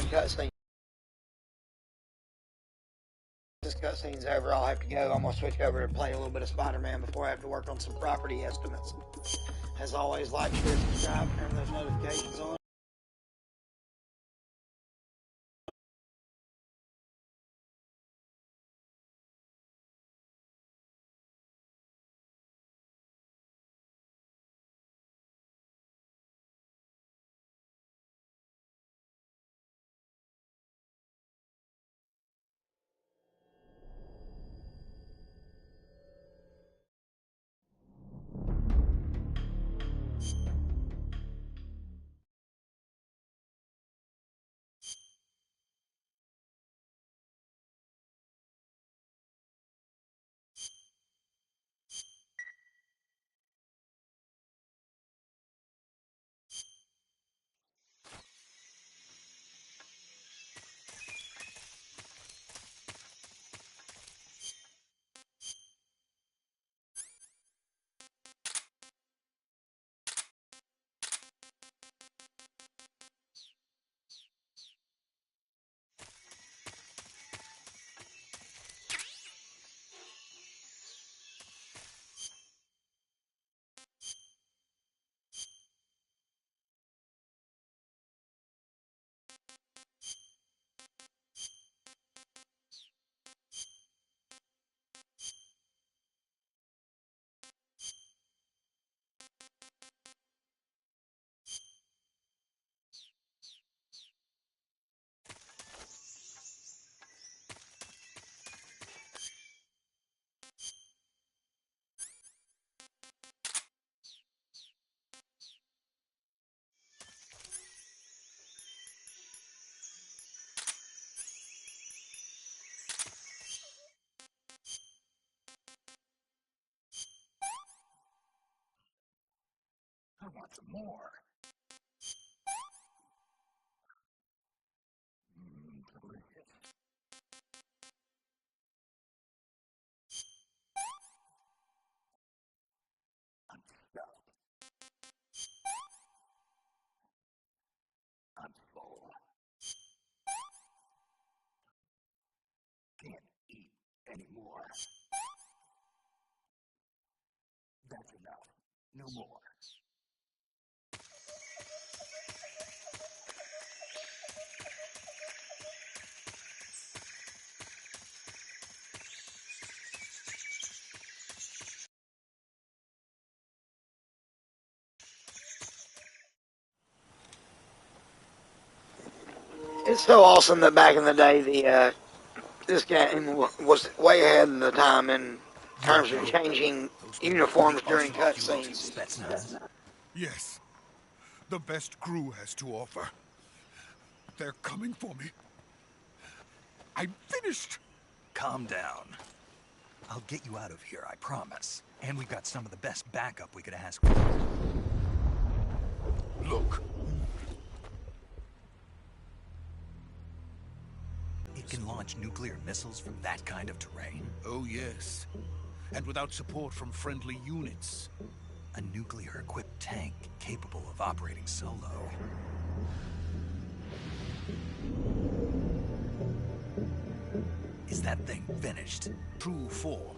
cutscene. This cutscene's over, I'll have to go. I'm gonna switch over to play a little bit of Spider-Man before I have to work on some property estimates. As always, like, share, subscribe, turn those notifications on. I want some more. I'm stuffed. I'm full. Can't eat anymore. That's enough. No more. It's so awesome that back in the day, this game was way ahead of the time in terms of changing uniforms during cutscenes. Yes. The best crew has to offer. They're coming for me. I'm finished. Calm down. I'll get you out of here, I promise. And we've got some of the best backup we could ask for. Look. It can launch nuclear missiles from that kind of terrain? Oh, yes. And without support from friendly units. A nuclear-equipped tank capable of operating solo. Is that thing finished? True form.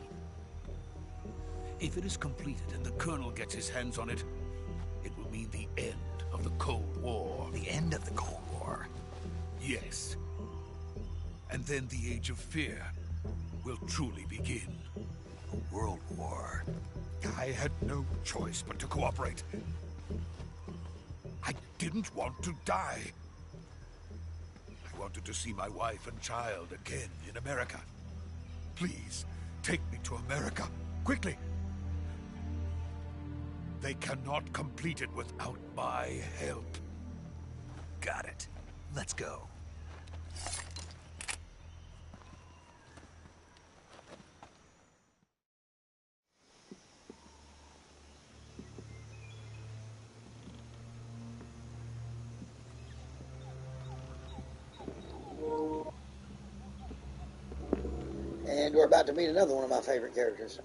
If it is completed and the Colonel gets his hands on it, it will mean the end of the Cold War. The end of the Cold War? Yes. And then the Age of Fear will truly begin. A world war. I had no choice but to cooperate. I didn't want to die. I wanted to see my wife and child again in America. Please, take me to America, quickly. They cannot complete it without my help. Got it. Let's go. And we're about to meet another one of my favorite characters.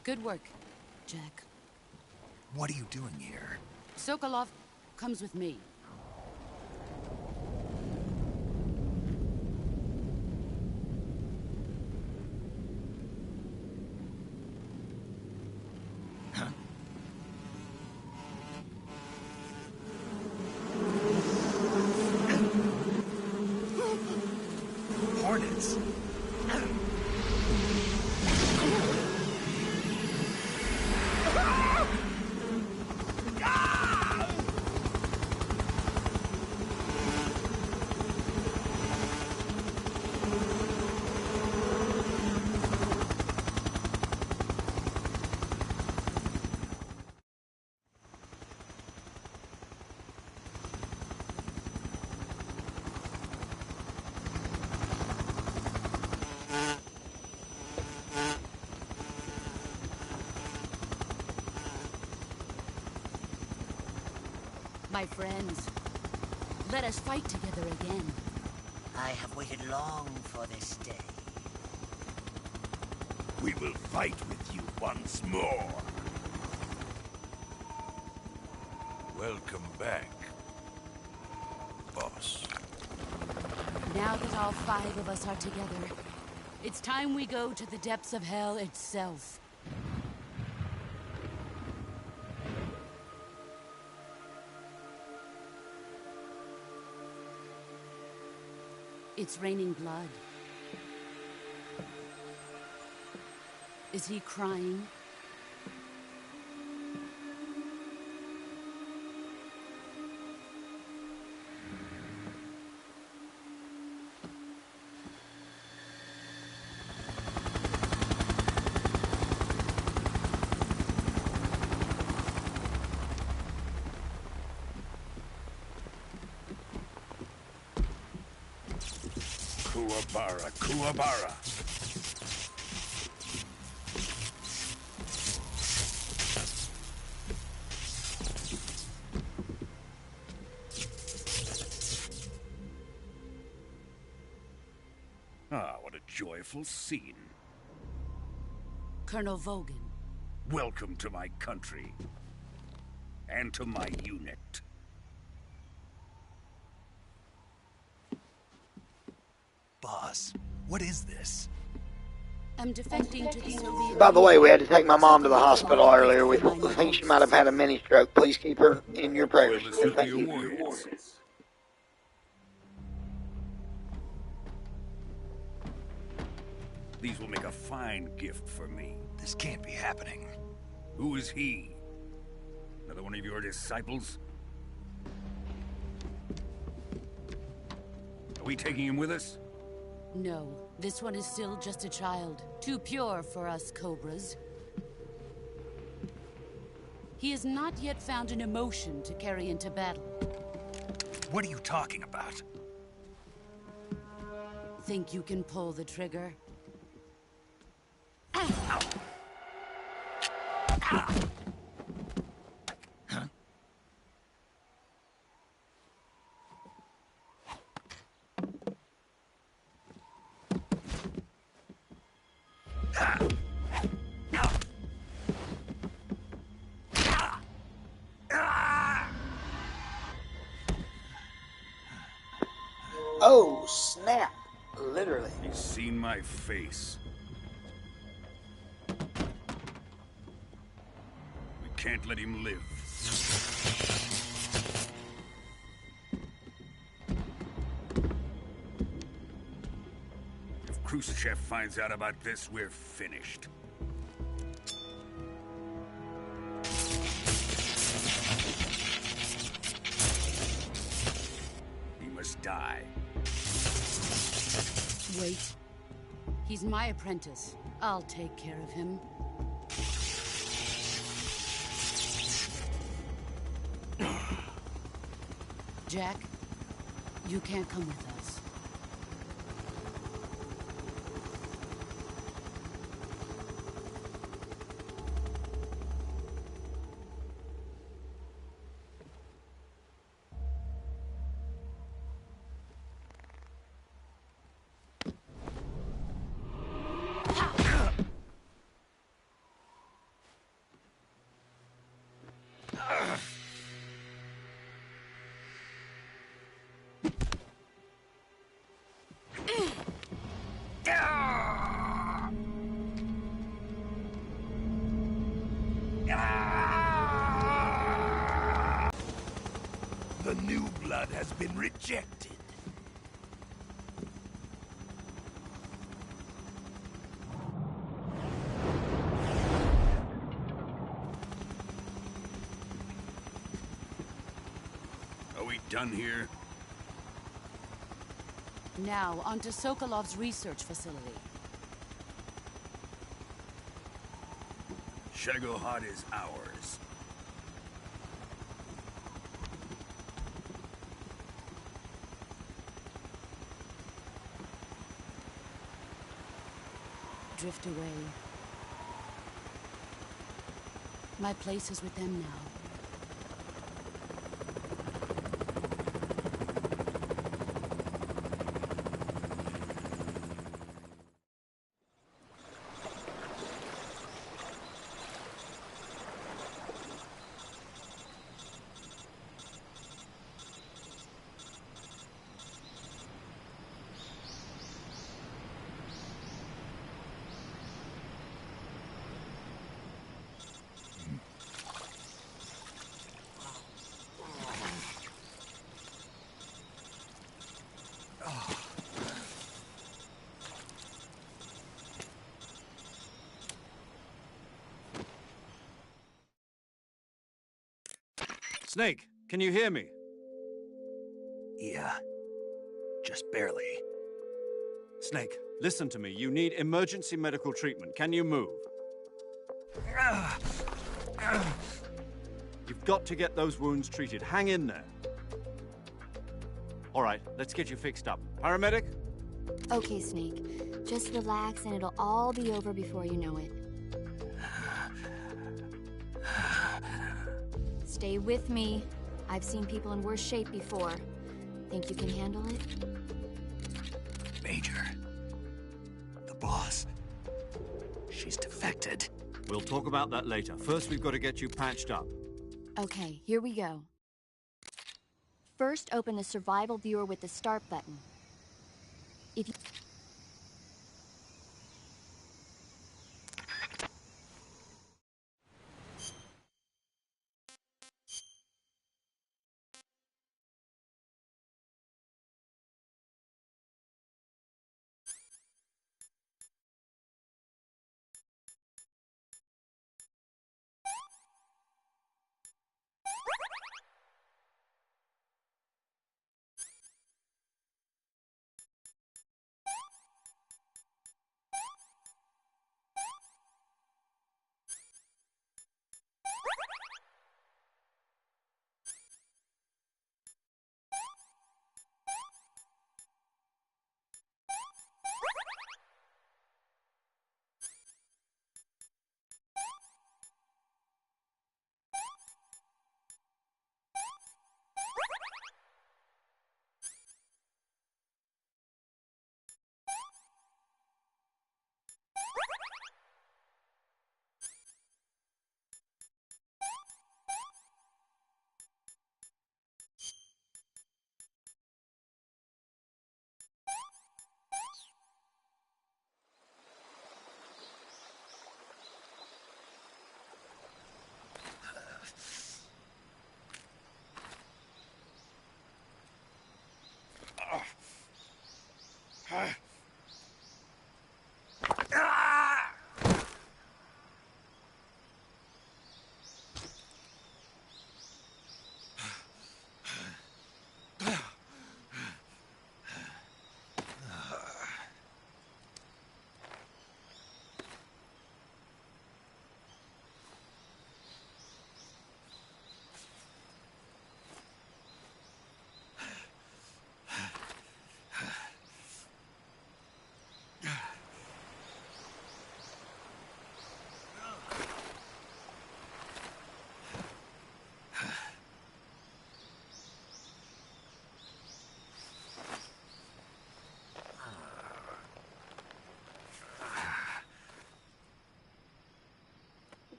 Good work, Jack. What are you doing here? Sokolov comes with me. Hornets. My friends, let us fight together again. I have waited long for this day. We will fight with you once more. Welcome back, boss. Now that all 5 of us are together, it's time we go to the depths of hell itself. It's raining blood. Is he crying? Kuwabara, Kuwabara. Ah, what a joyful scene. Colonel Vogan. Welcome to my country. And to my unit. Boss, what is this? I'm defecting to the Soviet... By the way, we had to take my mom to the hospital earlier. We think she might have had a mini stroke. Please keep her in your prayers. And thank you. These will make a fine gift for me. This can't be happening. Who is he? Another one of your disciples? Are we taking him with us? No, this one is still just a child. Too pure for us Cobras. He has not yet found an emotion to carry into battle. What are you talking about? Think you can pull the trigger? Oh, snap. Literally. He's seen my face. We can't let him live. If Khrushchev finds out about this, we're finished. He must die. Wait. He's my apprentice. I'll take care of him. Jack, you can't come with us. been rejected. Are we done here? Now, onto Sokolov's research facility. Shagohod is ours. Drift away. My place is with them now. Snake, can you hear me? Yeah. Just barely. Snake, listen to me. You need emergency medical treatment. Can you move? You've got to get those wounds treated. Hang in there. All right, let's get you fixed up. Paramedic? Okay, Snake. Just relax and it'll all be over before you know it. Stay with me. I've seen people in worse shape before. Think you can handle it? Major. The boss. She's defected. We'll talk about that later. First, we've got to get you patched up. Okay, here we go. First, open the survival viewer with the start button. If you...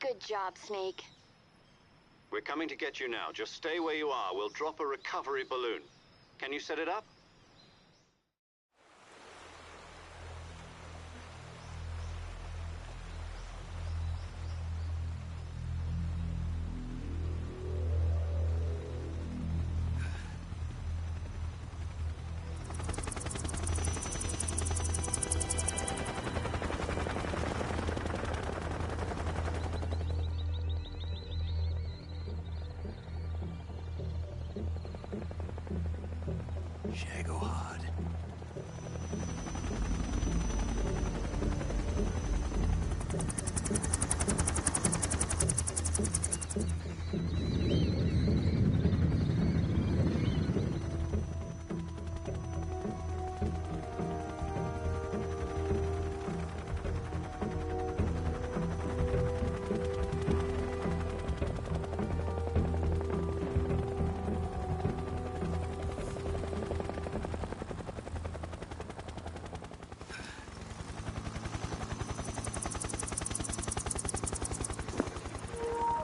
Good job, Snake. We're coming to get you now. Just stay where you are. We'll drop a recovery balloon. Can you set it up?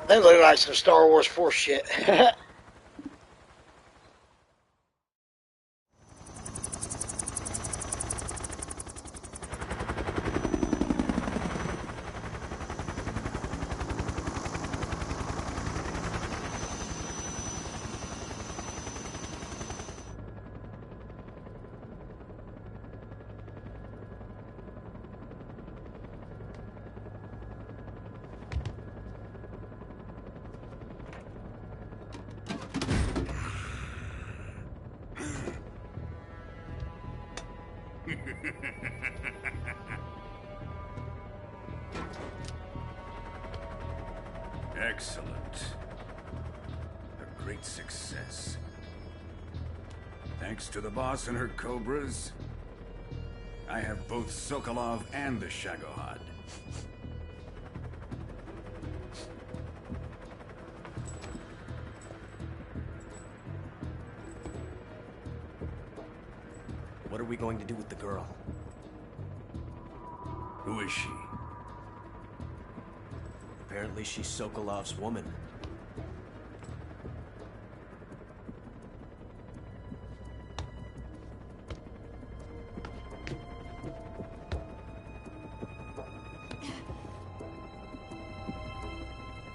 They look like some Star Wars Force shit. Excellent. A great success. Thanks to the boss and her cobras, I have both Sokolov and the Shagohod. What are we going to do with the girl? Who is she? Apparently she's Sokolov's woman.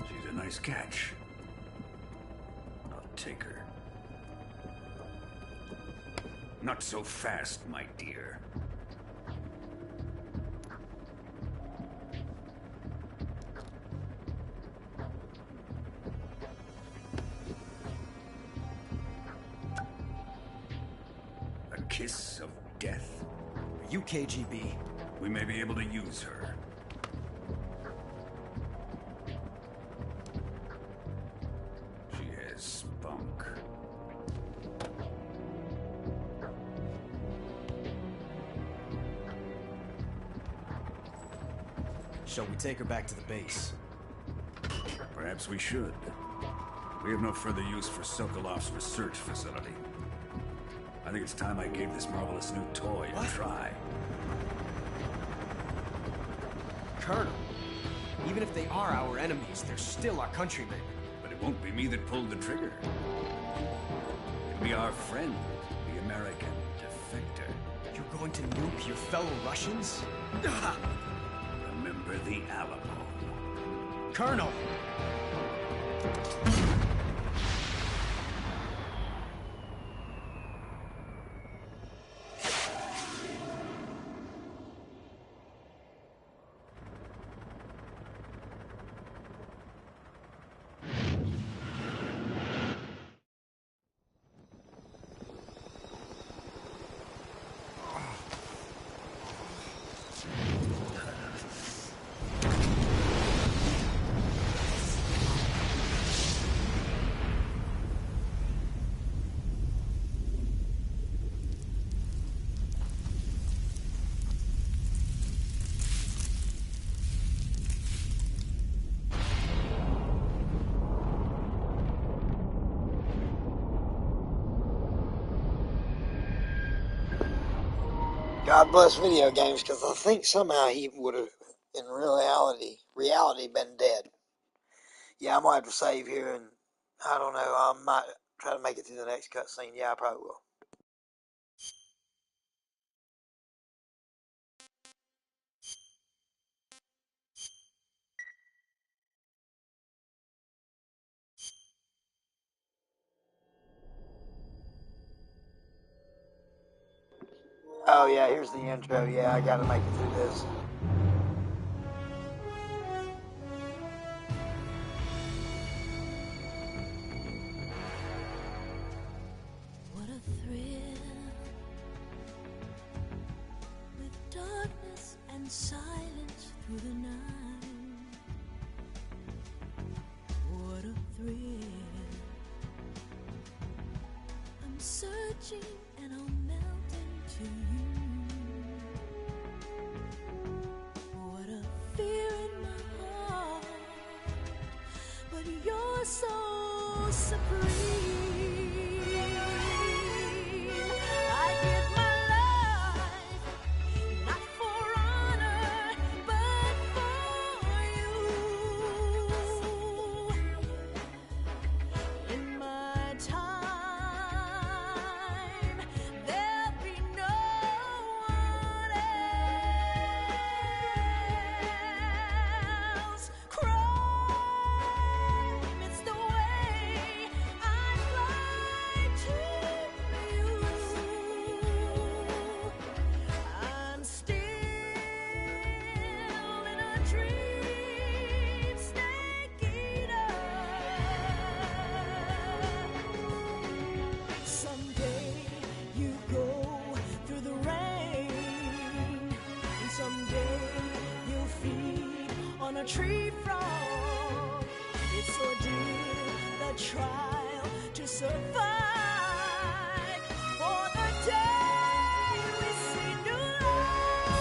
She's a nice catch. I'll take her. Not so fast, my dear. A kiss of death? Are you KGB? We may be able to use her. She has spunk. Shall we take her back to the base? Perhaps we should. We have no further use for Sokolov's research facility. I think it's time I gave this marvelous new toy a try. Colonel, even if they are our enemies, they're still our countrymen. But it won't be me that pulled the trigger. It'll be our friend, the American defector. You're going to nuke your fellow Russians? Remember the Alamo. Colonel! God bless video games, because I think somehow he would have, in reality, been dead. Yeah, I'm gonna have to save here, and I don't know. I might try to make it through the next cutscene. Yeah, I probably will. Oh yeah, here's the intro. Yeah, I gotta make it through this. What a thrill, with darkness and silence through the night. What a thrill, I'm searching and I'll melt into you. What a fear in my heart, but you're so supreme. I give my life, not for honor, but for you. a tree frog. It's ordeal, the trial to survive. For the day we see new light,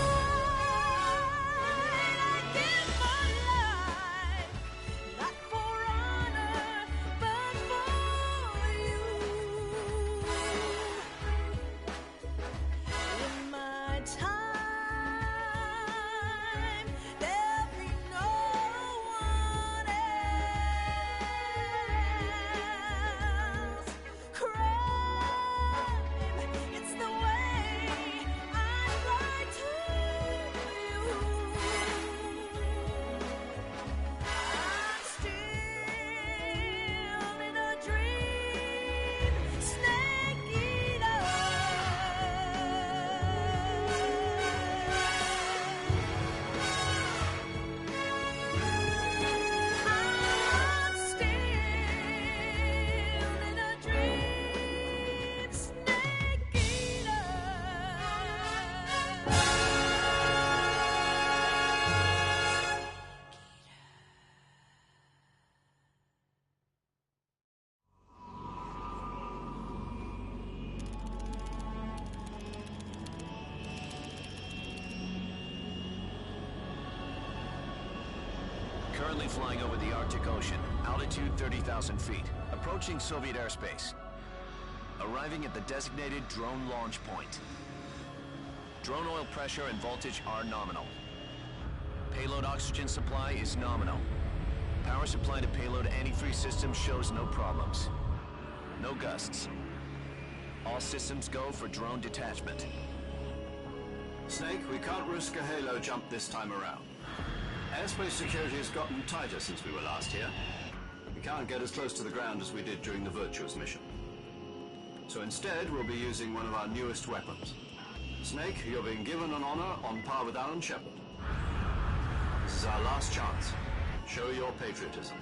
I give my life, not for honor, but for you. In my time, there'll be no one else. Crime, it's the way I lie to you. I'm still in a dream, snake eater. I'm still in a dream, snake eater. Currently flying over the Arctic Ocean, altitude 30,000 feet, approaching Soviet airspace. Arriving at the designated drone launch point. Drone oil pressure and voltage are nominal. Payload oxygen supply is nominal. Power supply to payload antifreeze system shows no problems. No gusts. All systems go for drone detachment. Snake, we can't risk a halo jump this time around. Airspace security has gotten tighter since we were last here. We can't get as close to the ground as we did during the Virtuous mission. So instead, we'll be using one of our newest weapons. Snake, you're being given an honor on par with Alan Shepard. This is our last chance. Show your patriotism.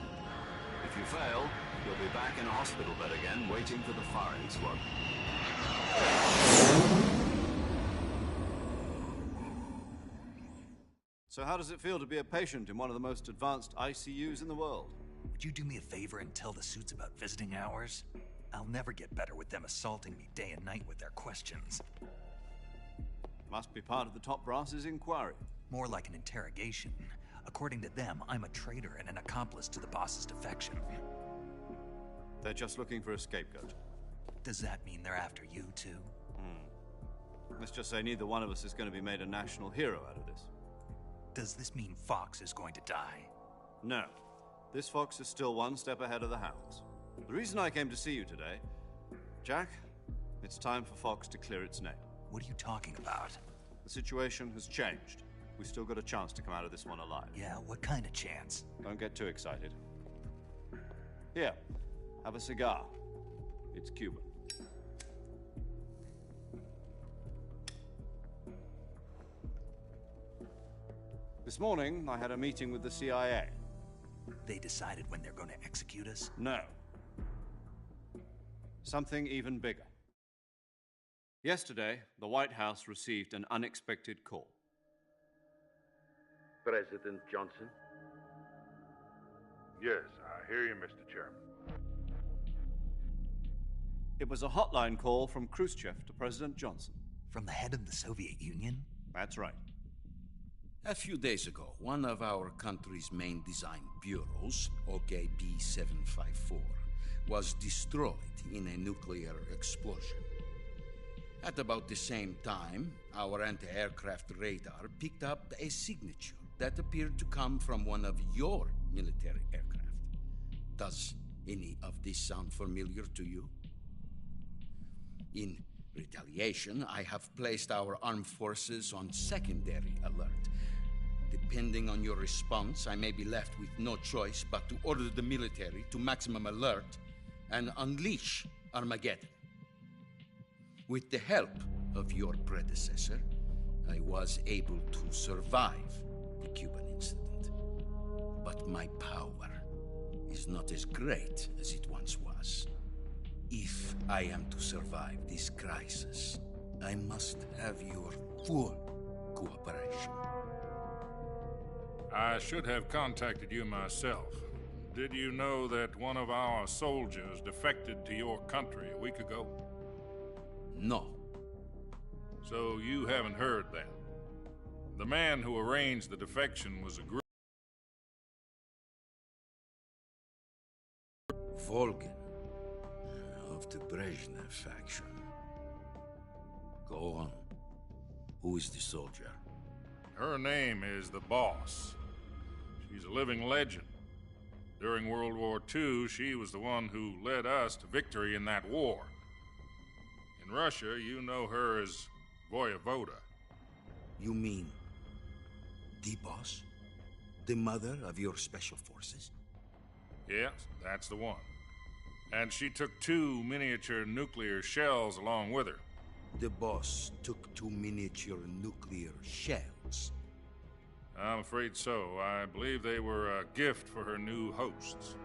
If you fail, you'll be back in a hospital bed again, waiting for the firing squad. So how does it feel to be a patient in one of the most advanced ICUs in the world? Would you do me a favor and tell the suits about visiting hours? I'll never get better with them assaulting me day and night with their questions. Must be part of the top brass's inquiry. More like an interrogation. According to them, I'm a traitor and an accomplice to the boss's defection. They're just looking for a scapegoat. Does that mean they're after you, too? Let's just say neither one of us is going to be made a national hero out of this. Does this mean Fox is going to die? No. This fox is still one step ahead of the hounds. The reason I came to see you today, Jack, it's time for Fox to clear its name. What are you talking about? The situation has changed. We still got a chance to come out of this one alive. Yeah, what kind of chance? Don't get too excited. Here, have a cigar. It's Cuban. This morning, I had a meeting with the CIA. They decided when they're going to execute us? No. Something even bigger. Yesterday, the White House received an unexpected call. President Johnson? Yes, I hear you, Mr. Chairman. It was a hotline call from Khrushchev to President Johnson. From the head of the Soviet Union? That's right. A few days ago, one of our country's main design bureaus, OKB-754, was destroyed in a nuclear explosion. At about the same time, our anti-aircraft radar picked up a signature that appeared to come from one of your military aircraft. Does any of this sound familiar to you? In retaliation, I have placed our armed forces on secondary alert. Depending on your response, I may be left with no choice but to order the military to maximum alert and unleash Armageddon. With the help of your predecessor, I was able to survive the Cuban incident. But my power is not as great as it once was. If I am to survive this crisis, I must have your full cooperation. I should have contacted you myself. Did you know that one of our soldiers defected to your country a week ago? No. So you haven't heard then. The man who arranged the defection was a group. Volgin, of the Brezhnev faction. Go on. Who is the soldier? Her name is the Boss. She's a living legend. During World War II, she was the one who led us to victory in that war. In Russia, you know her as Voyevoda. You mean the boss? The mother of your special forces? Yes, that's the one. And she took 2 miniature nuclear shells along with her. The boss took 2 miniature nuclear shells. I'm afraid so. I believe they were a gift for her new hosts.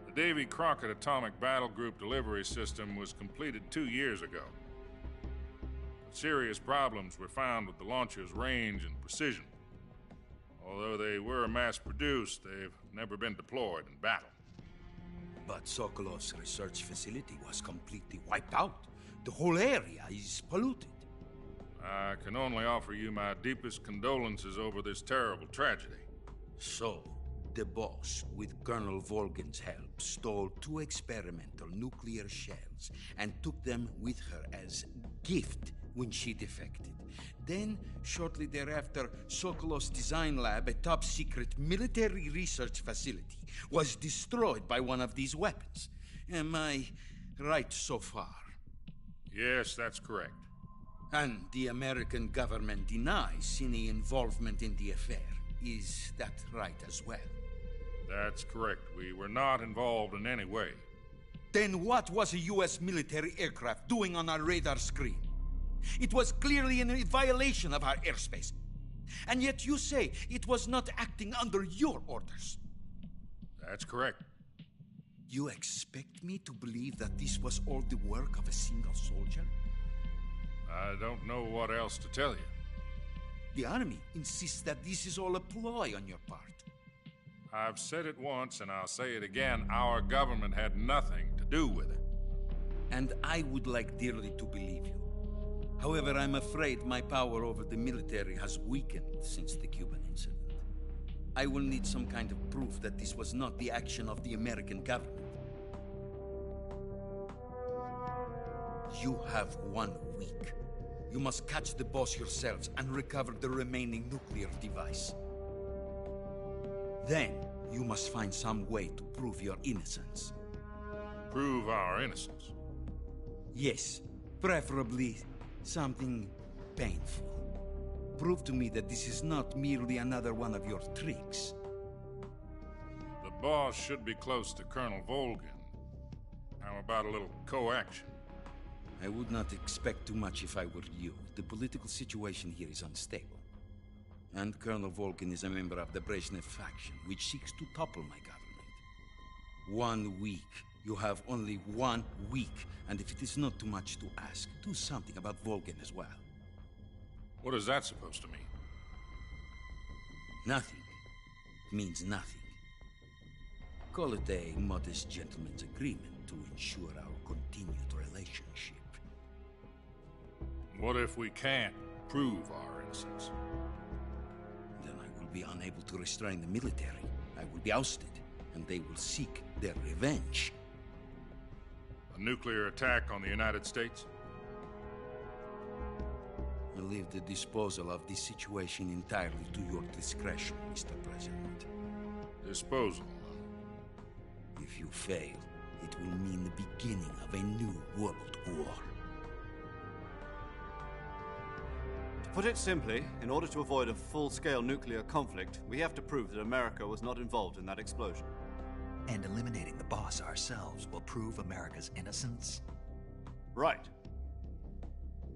The Davy Crockett Atomic Battle Group delivery system was completed 2 years ago. But serious problems were found with the launcher's range and precision. Although they were mass-produced, they've never been deployed in battle. But Sokolov's research facility was completely wiped out. The whole area is polluted. I can only offer you my deepest condolences over this terrible tragedy. So, the boss, with Colonel Volgin's help, stole 2 experimental nuclear shells and took them with her as gift when she defected. Then, shortly thereafter, Sokolov's design lab, a top-secret military research facility, was destroyed by one of these weapons. Am I right so far? Yes, that's correct. And the American government denies any involvement in the affair. Is that right as well? That's correct. We were not involved in any way. Then what was a U.S. military aircraft doing on our radar screen? It was clearly in violation of our airspace. And yet you say it was not acting under your orders. That's correct. You expect me to believe that this was all the work of a single soldier? I don't know what else to tell you. The army insists that this is all a ploy on your part. I've said it once and I'll say it again. Our government had nothing to do with it. And I would like dearly to believe you. However, I'm afraid my power over the military has weakened since the Cuban incident. I will need some kind of proof that this was not the action of the American government. You have 1 week. You must catch the boss yourselves and recover the remaining nuclear device. Then, you must find some way to prove your innocence. Prove our innocence? Yes, preferably something painful. Prove to me that this is not merely another one of your tricks. The boss should be close to Colonel Volgin. How about a little co-action? I would not expect too much if I were you. The political situation here is unstable. And Colonel Volgin is a member of the Brezhnev faction, which seeks to topple my government. 1 week. You have only 1 week. And if it is not too much to ask, do something about Volgin as well. What is that supposed to mean? Nothing. It means nothing. Call it a modest gentleman's agreement to ensure our continued relationship. What if we can't prove our innocence? Then I will be unable to restrain the military. I will be ousted, and they will seek their revenge. A nuclear attack on the United States? I leave the disposal of this situation entirely to your discretion, Mr. President. Disposal? If you fail, it will mean the beginning of a new world war. To put it simply, in order to avoid a full-scale nuclear conflict, we have to prove that America was not involved in that explosion. And eliminating the boss ourselves will prove America's innocence? Right.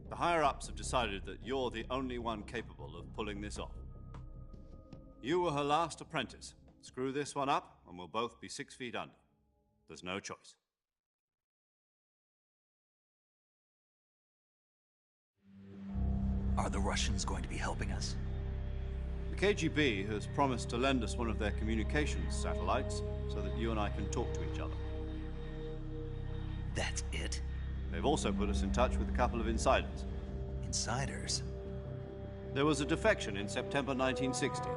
The higher-ups have decided that you're the only one capable of pulling this off. You were her last apprentice. Screw this one up, and we'll both be 6 feet under. There's no choice. Are the Russians going to be helping us? The KGB has promised to lend us one of their communications satellites so that you and I can talk to each other. That's it? They've also put us in touch with a couple of insiders. Insiders? There was a defection in September 1960.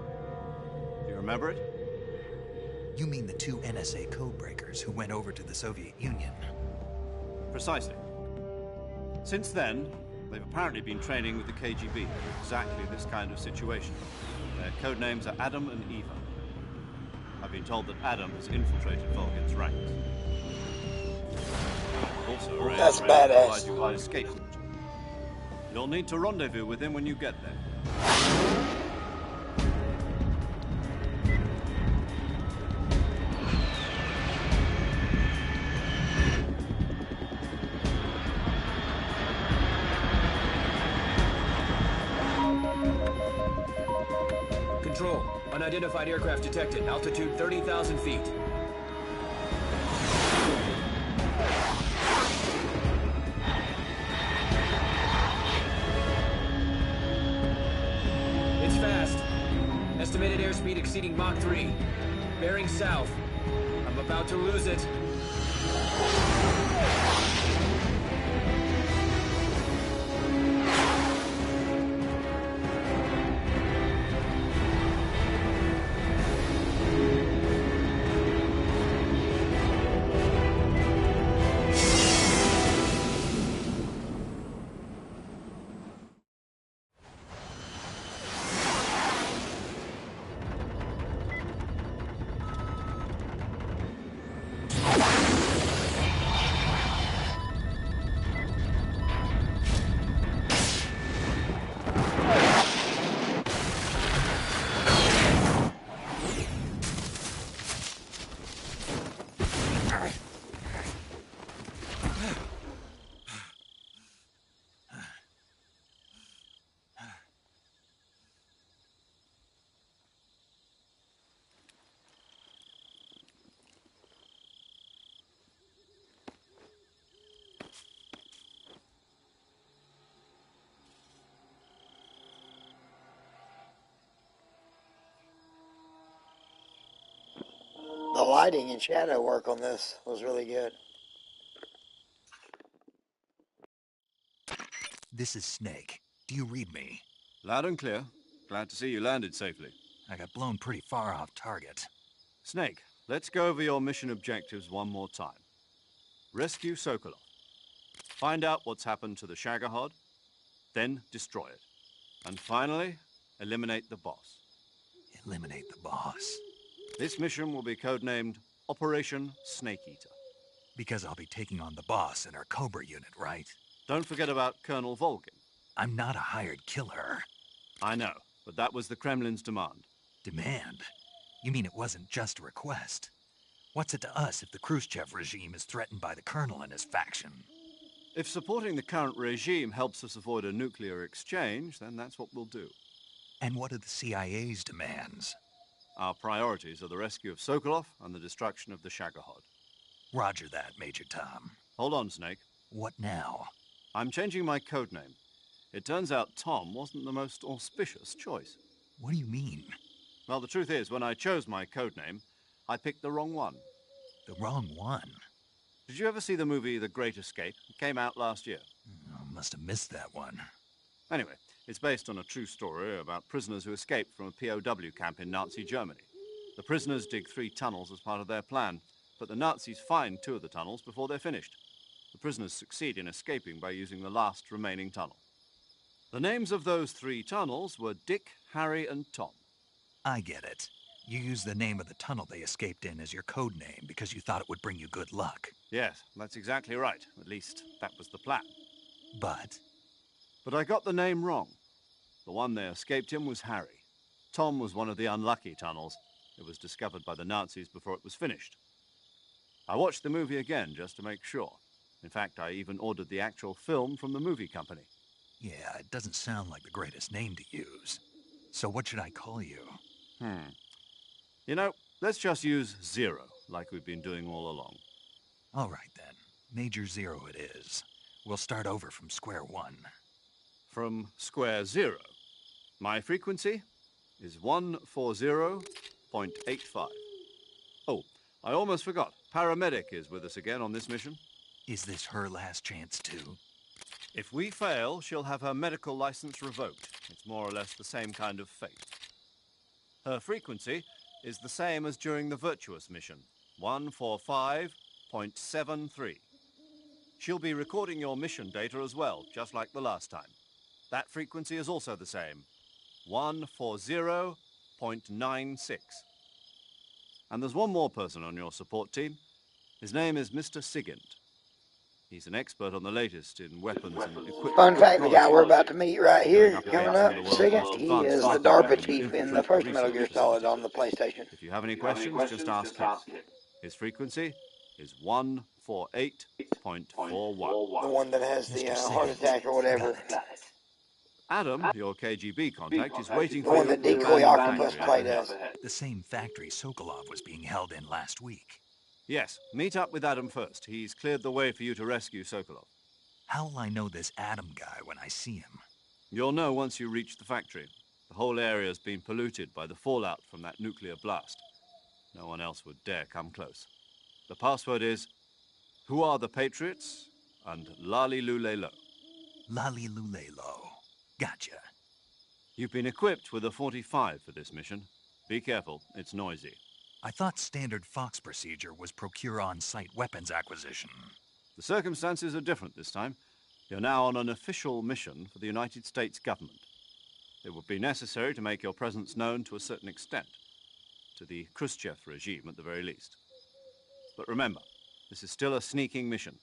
Do you remember it? You mean the two NSA codebreakers who went over to the Soviet Union? Precisely. Since then, they've apparently been training with the KGB for exactly this kind of situation. Their code names are Adam and Eva. I've been told that Adam has infiltrated Volgin's ranks. Also arranged That's for him to badass. provide you by escape route. You'll need to rendezvous with him when you get there. Control. Unidentified aircraft detected. Altitude 30,000 feet. It's fast. Estimated airspeed exceeding Mach 3. Bearing south. I'm about to lose it. The lighting and shadow work on this was really good. This is Snake. Do you read me? Loud and clear. Glad to see you landed safely. I got blown pretty far off target. Snake, let's go over your mission objectives one more time. Rescue Sokolov. Find out what's happened to the Shagohod, then destroy it. And finally, eliminate the boss. Eliminate the boss? This mission will be codenamed Operation Snake Eater. Because I'll be taking on the boss in our Cobra unit, right? Don't forget about Colonel Volgin. I'm not a hired killer. I know, but that was the Kremlin's demand. Demand? You mean it wasn't just a request? What's it to us if the Khrushchev regime is threatened by the Colonel and his faction? If supporting the current regime helps us avoid a nuclear exchange, then that's what we'll do. And what are the CIA's demands? Our priorities are the rescue of Sokolov and the destruction of the Shagohod. Roger that, Major Tom. Hold on, Snake. What now? I'm changing my codename. It turns out Tom wasn't the most auspicious choice. What do you mean? Well, the truth is, when I chose my codename, I picked the wrong one. The wrong one? Did you ever see the movie The Great Escape? It came out last year. I must have missed that one. Anyway, it's based on a true story about prisoners who escaped from a POW camp in Nazi Germany. The prisoners dig 3 tunnels as part of their plan, but the Nazis find 2 of the tunnels before they're finished. The prisoners succeed in escaping by using the last remaining tunnel. The names of those 3 tunnels were Dick, Harry, and Tom. I get it. You used the name of the tunnel they escaped in as your code name because you thought it would bring you good luck. Yes, that's exactly right. At least, that was the plan. But I got the name wrong. The one they escaped in was Harry. Tom was one of the unlucky tunnels. It was discovered by the Nazis before it was finished. I watched the movie again just to make sure. In fact, I even ordered the actual film from the movie company. yeah, it doesn't sound like the greatest name to use. So what should I call you? You know, let's just use Zero, like we've been doing all along. All right, then. Major Zero it is. We'll start over from square one. From square 0. My frequency? is 140.85. Oh, I almost forgot. Paramedic is with us again on this mission. Is this her last chance, too? If we fail, she'll have her medical license revoked. It's more or less the same kind of fate. Her frequency is the same as during the Virtuous mission, 145.73. She'll be recording your mission data as well, just like the last time. That frequency is also the same, 140.96. And there's one more person on your support team. His name is Mr. Sigint. He's an expert on the latest in weapons and equipment. Fun fact, the guy technology. we're about to meet right here, Up coming against some up, of the world's Sigint, most he advanced is the fighter DARPA weapons chief in the infiltrate first the Metal Gear research Solid facility. on the PlayStation. If you have any questions, just ask him. His frequency is 148.41. The one that has the heart attack or whatever. Adam, your KGB contact, is waiting The for one you that at the Decoy abandoned Octopus factory played up as. ahead. The same factory Sokolov was being held in last week. Yes, meet up with Adam first. He's cleared the way for you to rescue Sokolov. How'll I know this Adam guy when I see him? You'll know once you reach the factory. The whole area's been polluted by the fallout from that nuclear blast. No one else would dare come close. The password is, "Who are the Patriots?" and Lali Lule Lo. Lali Lule Lo. Gotcha. You've been equipped with a 45 for this mission. Be careful, it's noisy. I thought standard Fox procedure was procure on-site weapons acquisition. The circumstances are different this time. You're now on an official mission for the United States government. It would be necessary to make your presence known to a certain extent, to the Khrushchev regime at the very least. But remember, this is still a sneaking mission.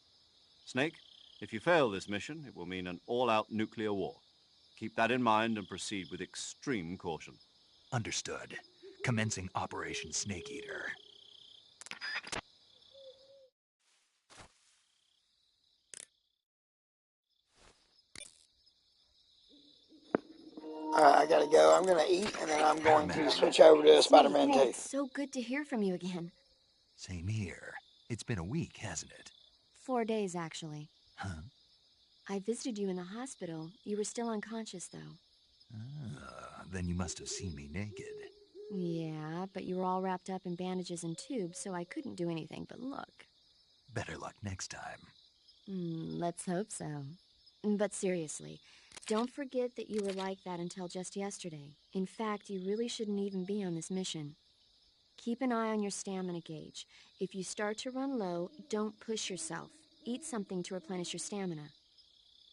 Snake, if you fail this mission, it will mean an all-out nuclear war. Keep that in mind and proceed with extreme caution. Understood. Commencing Operation Snake Eater. Alright, I gotta go. I'm gonna eat, and then I'm going to switch over to Spider-Man 2. It's so good to hear from you again. Same here. It's been a week, hasn't it? 4 days, actually. Huh? I visited you in the hospital. You were still unconscious, though. Then you must have seen me naked. Yeah, but you were all wrapped up in bandages and tubes, so I couldn't do anything but look. Better luck next time. Let's hope so. But seriously, don't forget that you were like that until just yesterday. In fact, you really shouldn't even be on this mission. Keep an eye on your stamina gauge. If you start to run low, don't push yourself. Eat something to replenish your stamina.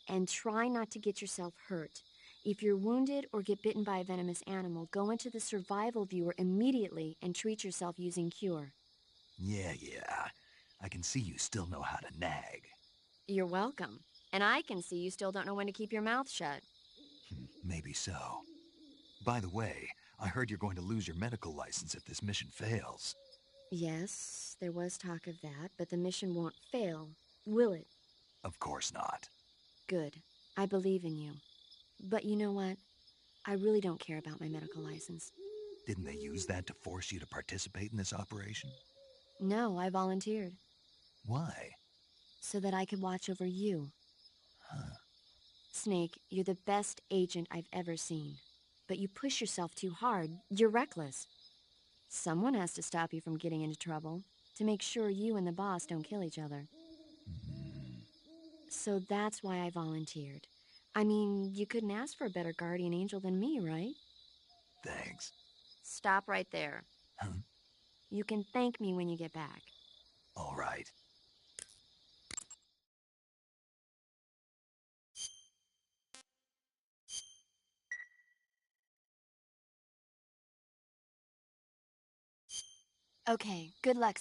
And try not to get yourself hurt. If you're wounded or get bitten by a venomous animal, go into the survival viewer immediately and treat yourself using Cure. Yeah. I can see you still know how to nag. You're welcome. And I can see you still don't know when to keep your mouth shut. Maybe so. By the way, I heard you're going to lose your medical license if this mission fails. Yes, there was talk of that, but the mission won't fail, will it? Of course not. Good. I believe in you. But you know what? I really don't care about my medical license. Didn't they use that to force you to participate in this operation? No, I volunteered. Why? So that I could watch over you. Huh. Snake, you're the best agent I've ever seen. But you push yourself too hard. You're reckless. Someone has to stop you from getting into trouble, to make sure you and the boss don't kill each other. So that's why I volunteered. I mean, you couldn't ask for a better guardian angel than me, right? Thanks. Stop right there. Huh? You can thank me when you get back. All right. Okay, good luck.